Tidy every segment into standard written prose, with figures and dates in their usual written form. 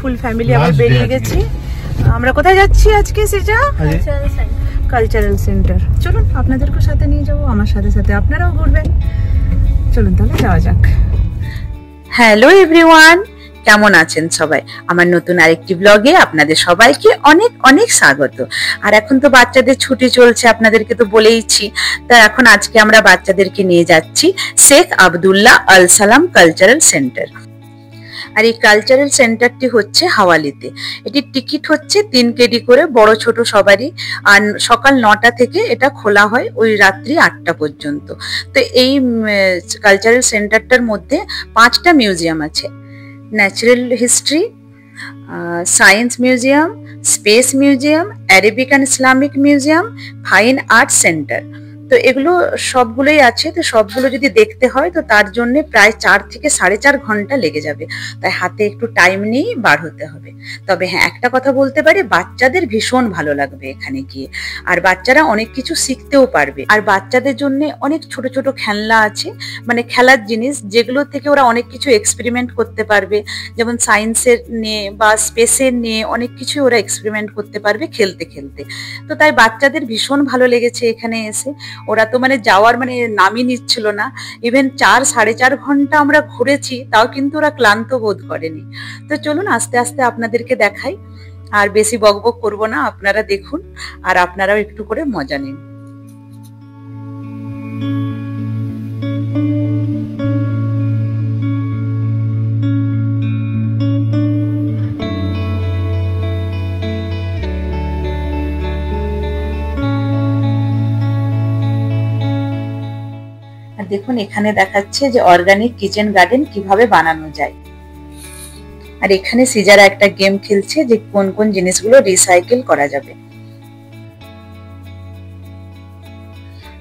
Full family আমরা বেরিয়ে গেছি। আমরা কোথায় যাচ্ছি আজকে? সেটা কালচারাল সেন্টার। চলুন আপনাদেরকে সাথে নিয়ে যাবো, আমার সাথে সাথে আপনারাও ঘুরবেন। চলুন তাহলে যাওয়া যাক। হ্যালো এভরিওয়ান, কেমন আছেন সবাই? আমার নতুন আরেকটি ব্লগে আপনাদের সবাইকে অনেক অনেক স্বাগত। আর এখন তো বাচ্চাদের ছুটি চলছে, আপনাদেরকে তো বলেইছি। তা এখন আজকে আমরা বাচ্চাদেরকে নিয়ে যাচ্ছি শেখ আব্দুল্লাহ আল সালাম কালচারাল সেন্টার। আর এই কালচারাল সেন্টারটি হচ্ছে হাওয়ালিতে। এটির টিকিট হচ্ছে 3 কেডি করে, বড় ছোট সবারই। আর সকাল 9টা থেকে এটা খোলা হয় ওই রাত্রি 8টা পর্যন্ত। তো এই কালচারাল সেন্টারটার মধ্যে 5টা মিউজিয়াম আছে: natural history, science museum, space museum, Arabic and Islamic museum, fine art centre. তো এগুলো সবগুলোই আছে। তো সবগুলো যদি দেখতে হয় তো তার জন্য প্রায় 4 থেকে 4.5 ঘন্টা লেগে যাবে। তাই হাতে একটু টাইম নিয়েই বার হতে হবে। তবে হ্যাঁ, একটা কথা বলতে পারি, বাচ্চাদের ভীষণ ভালো লাগবে এখানে গিয়ে। আর বাচ্চারা অনেক কিছু শিখতেও পারবে। আর বাচ্চাদের জন্য অনেক ছোট ছোট খেলনা আছে, মানে খেলার জিনিস, যেগুলো থেকে ওরা অনেক কিছু এক্সপেরিমেন্ট করতে পারবে। যেমন সায়েন্সের নিয়ে বা স্পেসের নিয়ে অনেক কিছু ওরা এক্সপেরিমেন্ট করতে পারবে খেলতে খেলতে। তো তাই বাচ্চাদের ভীষণ ভালো লেগেছে এখানে এসে। ওরা তো মানে যাওয়ার মানে নামই নিচ্ছিল না। ইভেন 4-4.5 ঘন্টা আমরা ঘুরেছি, তাও কিন্তু ওরা ক্লান্ত বোধ করেনি। তো চলুন আস্তে আস্তে আপনাদেরকে দেখাই। আর বেশি বকবক করব না, আপনারা দেখুন আর আপনারাও একটু করে মজা নিন। দেখুন এখানে দেখাচ্ছে যে অর্গানিক কিচেন গার্ডেন কিভাবে বানানো যায়। আর এখানে সিজারা একটা গেম খেলছে যে কোন কোন জিনিসগুলো রিসাইকেল করা যাবে।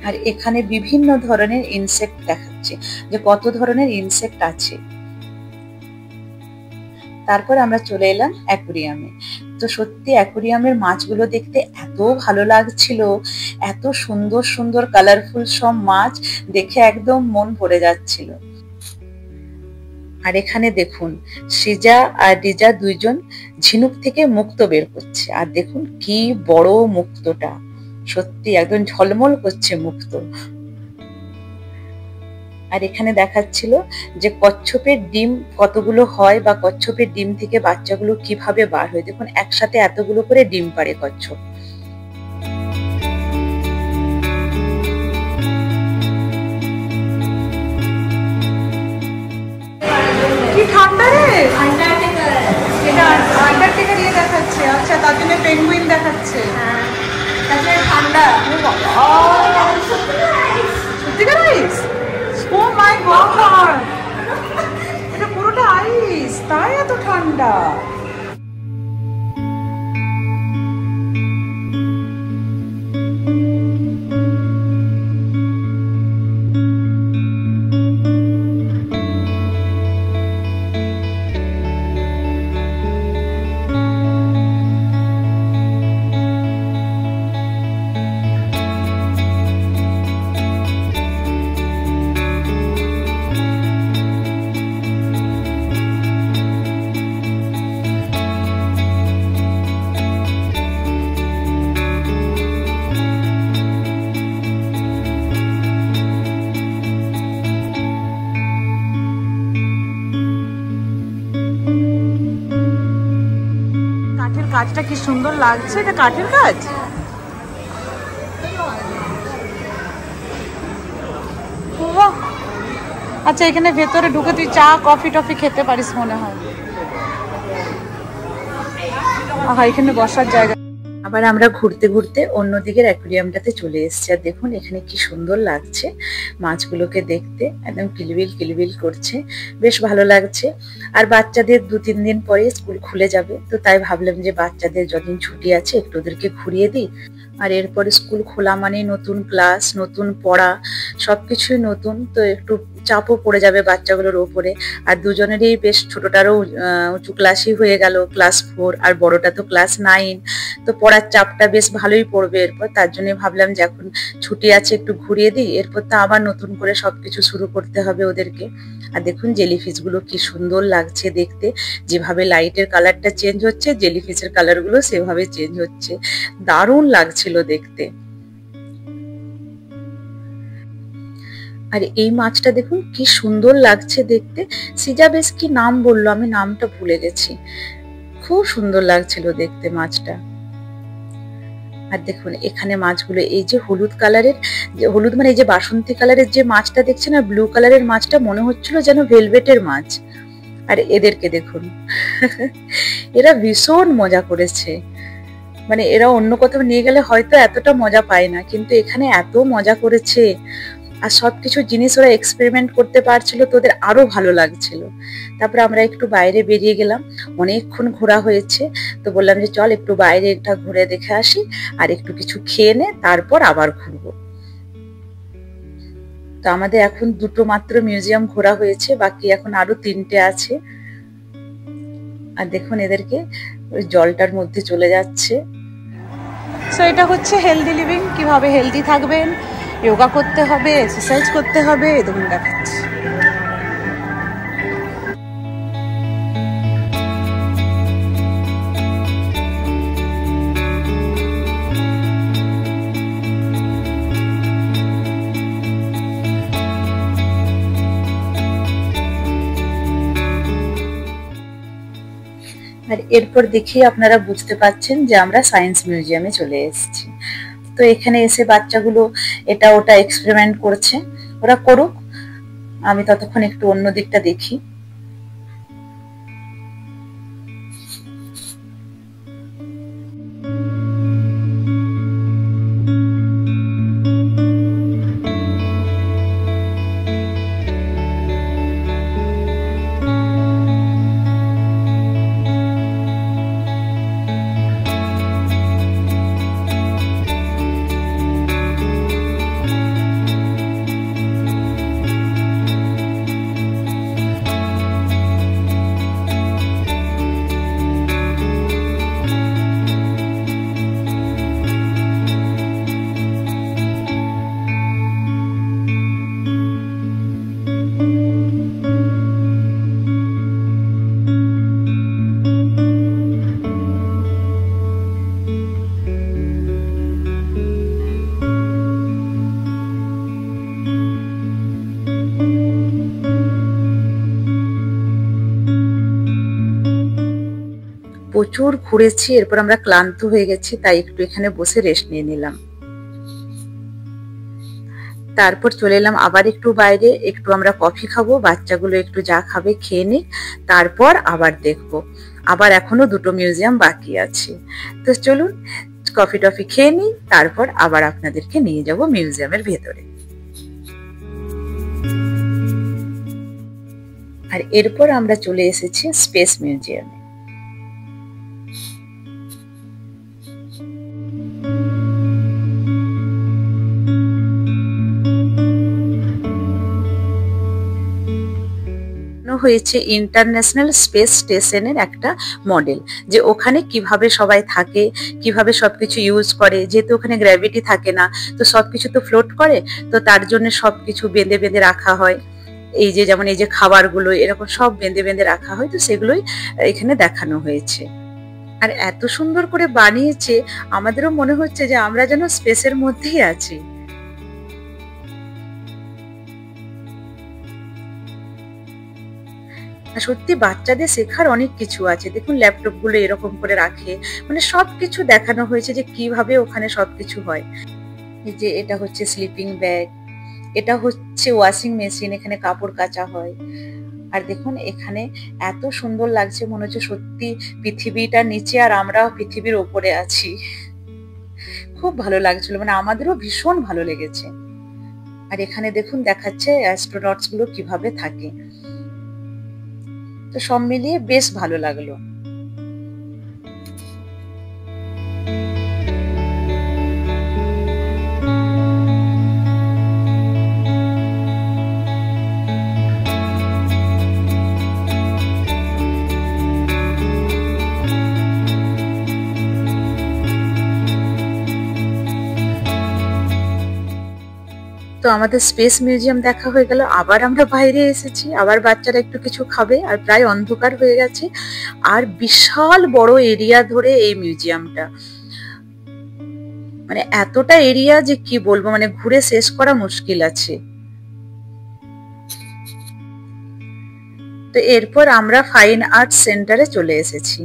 আর এখানে বিভিন্ন ধরনের ইনসেক্ট দেখাচ্ছে যে কত ধরনের ইনসেক্ট আছে। তারপর আমরা চলে এলাম অ্যাকুরিয়ামে। তো সত্যি অ্যাকুরিয়ামের মাছগুলো দেখতে এত ভালো লাগছিল, এত সুন্দর সুন্দর কালারফুল সব মাছ দেখে একদম মন ভরে যাচ্ছিল। আর এখানে দেখুন সিজা আর রিজা দুইজন ঝিনুক থেকে মুক্তো বের করছে। আর দেখুন কি বড় মুক্তোটা, সত্যি একদম ঝলমল করছে মুক্তো। আর এখানে দেখাচ্ছিল যে কচ্ছপের ডিম কতগুলো হয় বা কচ্ছপের ডিম থেকে বাচ্চাগুলো কিভাবে বার হয়। দেখুন একসাথে এতগুলো করে ডিম পাড়ে কচ্ছপ। কি ঠান্ডা রে! এটা আন্টার্কটিকা দিয়ে দেখাচ্ছে। আচ্ছা, তার জন্য পেঙ্গুইন দেখাচ্ছে। তারপরে ঠান্ডা। সত্যিকার আইস! ও মাই গড, এটা পুরোটা আইস, তাই এত ঠান্ডা। কাজটা কি সুন্দর লাগছে, এটা কাঠের কাজ। আচ্ছা, এখানে ভেতরে ঢুকে তুই চা কফি টফি খেতে পারিস মনে হয়। এখানে বসার জায়গা। আবার আমরা ঘুরতে ঘুরতে অন্যদিকের অ্যাকুরিয়ামটাতে চলে এসেছি। আর দেখুন এখানে কি সুন্দর লাগছে মাছগুলোকে দেখতে, একদম কিলবিল কিলবিল করছে, বেশ ভালো লাগছে। আর বাচ্চাদের 2-3 দিন পরে স্কুল খুলে যাবে, তো তাই ভাবলাম যে বাচ্চাদের যতদিন ছুটি আছে একটু ওদেরকে ঘুরিয়ে দিই। আর এরপরে স্কুল খোলা মানে নতুন ক্লাস, নতুন পড়া, সবকিছুই নতুন। তো একটু চাপও পড়ে যাবে বাচ্চাগুলোর ওপরে। আর দুজনেরই বেশ, ছোটটারও উঁচু ক্লাসই হয়ে গেল, ক্লাস 4, আর বড়টা তো ক্লাস 9। তো পড়া পড়ার চাপটা বেশ ভালোই পড়বে এরপর, তার জন্য ভাবলাম যে এখন ছুটি আছে একটু ঘুরিয়ে দিই, এরপর তো আবার নতুন করে সবকিছু শুরু করতে হবে ওদেরকে। আর দেখুন জেলিফিশ গুলো কি সুন্দর লাগছে দেখতে, যেভাবে লাইটের কালারটা চেঞ্জ হচ্ছে জেলিফিশের কালার গুলো সেভাবে চেঞ্জ হচ্ছে, দারুণ লাগছিল দেখতে। আর এই মাছটা দেখুন কি সুন্দর লাগছে দেখতে, সিজা বেশ কি নাম বললো আমি নামটা ভুলে গেছি, খুব সুন্দর লাগছিল দেখতে মাছটা। আর দেখুন এখানে মাছগুলো এই যে হলুদ কালারের, হলুদ মানে এই যে বাসন্তী কালারের যে মাছটা দেখছেন আর ব্লু কালারের মাছটা মনে হচ্ছিল যেন ভেলভেটের মাছ। আর এদেরকে দেখুন এরা ভীষণ মজা করেছে, মানে এরা অন্য কোথাও নিয়ে গেলে হয়তো এতটা মজা পায় না, কিন্তু এখানে এত মজা করেছে আর সবকিছু জিনিস ওরা এক্সপেরিমেন্ট করতে পারছিল, তো ওদের আরো ভালো লাগছিল। তারপরে আমরা একটু বাইরে বেরিয়ে গেলাম, অনেকক্ষণ ঘোরা হয়েছে, তো বললাম যে চল একটু বাইরে একটা ঘুরে দেখে আসি আর একটু কিছু খেয়ে নে তারপর আবার ঘুরবো। তো আমাদের এখন দুটো মাত্র মিউজিয়াম ঘোরা হয়েছে, বাকি এখন আরো 3টে আছে। আর দেখুন এদেরকে ওই জলটার মধ্যে চলে যাচ্ছে। সো এটা হচ্ছে হেলদি লিভিং, কিভাবে হেলদি থাকবেন, যোগা করতে হবে, এক্সারসাইজ করতে হবে, দেখুন দেখাচ্ছি। আর এরপর দেখি আপনারা বুঝতে পারছেন যে আমরা সায়েন্স মিউজিয়ামে চলে এসেছি। তো এখানে এসে বাচ্চাগুলো এটা ওটা এক্সপেরিমেন্ট করছে, ওরা করুক, আমি ততক্ষণ একটু অন্য দিকটা দেখি। প্রচুর ঘুরেছি, এরপর আমরা ক্লান্ত হয়ে গেছি, তাই একটু এখানে বসে রেস্ট নিয়ে নিলাম। তারপর চলে এলাম আবার একটু বাইরে, একটু আমরা কফি খাবো, বাচ্চাগুলো একটু যা খাবে খেয়ে নিক, তারপর আবার দেখবো। আবার এখনো দুটো মিউজিয়াম বাকি আছে, তো চলুন কফি টফি খেয়ে নিই, তারপর আবার আপনাদেরকে নিয়ে যাব মিউজিয়ামের ভেতরে। আর এরপর আমরা চলে এসেছি স্পেস মিউজিয়ামে। হয়েছে ইন্টারন্যাশনাল স্পেস স্টেশনের একটা মডেল, যে ওখানে কিভাবে সবাই থাকে, কিভাবে সবকিছু ইউজ করে, যেহেতু ওখানে গ্র্যাভিটি থাকে না, তো সবকিছু তো ফ্লোট করে, তো তার জন্য সবকিছু বেঁধে বেঁধে রাখা হয়। এই যে যেমন এই যে খাবারগুলো এরকম সব বেঁধে বেঁধে রাখা হয়, তো সেগুলোই এখানে দেখানো হয়েছে। আর এত সুন্দর করে বানিয়েছে, আমাদেরও মনে হচ্ছে যে আমরা যেন স্পেসের মধ্যেই আছি। সত্যি বাচ্চাদের শেখার অনেক কিছু আছে, দেখুন ল্যাপটপ গুলো এরকম করে রাখে, মানে সবকিছু দেখানো হয়েছে যে কিভাবে ওখানে সবকিছু হয়। এই যে এটা হচ্ছে স্লিপিং ব্যাগ, এটা হচ্ছে ওয়াশিং মেশিন, এখানে কাপড় কাচা হয়। আর দেখুন এখানে এত সুন্দর লাগছে, মনে হচ্ছে সত্যি পৃথিবীটা নিচে আর আমরা পৃথিবীর ওপরে আছি। খুব ভালো লাগছিল, মানে আমাদেরও ভীষণ ভালো লেগেছে। আর এখানে দেখুন দেখাচ্ছে অ্যাস্ট্রোনটস গুলো কিভাবে থাকে, তো সব মিলিয়ে বেশ ভালো লাগলো। আমাদের স্পেস মিউজিয়াম দেখা হয়ে গেল। আবার আমরা বাইরে এসেছি, আবার বাচ্চারা একটু কিছু খাবে, আর প্রায় অন্ধকার হয়ে গেছে। আর বিশাল বড় এরিয়া ধরে এই মিউজিয়ামটা, মানে এতটা এরিয়া যে কি বলবো, মানে ঘুরে শেষ করা মুশকিল আছে। তো এরপর আমরা ফাইন আর্ট সেন্টারে চলে এসেছি।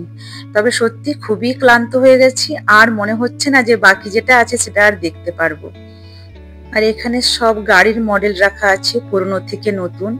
তবে সত্যি খুবই ক্লান্ত হয়ে গেছি, আর মনে হচ্ছে না যে বাকি যেটা আছে সেটা আর দেখতে পারবো। আর এখানে সব গাড়ির মডেল রাখা আছে, পুরনো থেকে নতুন।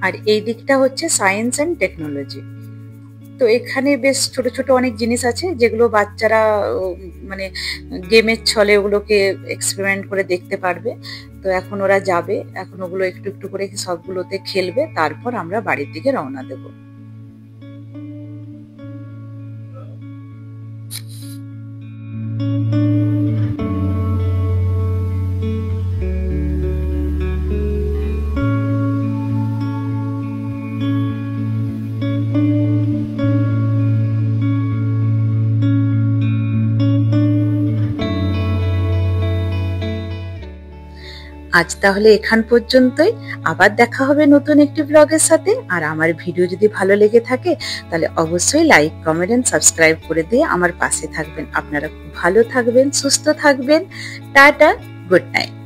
আর এই দিকটা হচ্ছে সায়েন্স এন্ড টেকনোলজি। তো এখানে বেশ ছোট ছোট অনেক জিনিস আছে যেগুলো বাচ্চারা মানে গেমের ছলে ওগুলোকে এক্সপেরিমেন্ট করে দেখতে পারবে। তো এখন ওরা যাবে, এখন ওগুলো একটু একটু করে সবগুলোতে খেলবে, তারপর আমরা বাড়ির দিকে রওনা দেব। আজ তাহলে এখান পর্যন্তই। আবার দেখা হবে নতুন একটি ব্লগের সাথে। আর আমার ভিডিও যদি ভালো লেগে থাকে তাহলে অবশ্যই লাইক, কমেন্ট এন্ড সাবস্ক্রাইব করে দিয়ে আমার পাশে থাকবেন। আপনারা খুব ভালো থাকবেন, সুস্থ থাকবেন। Tata, good night.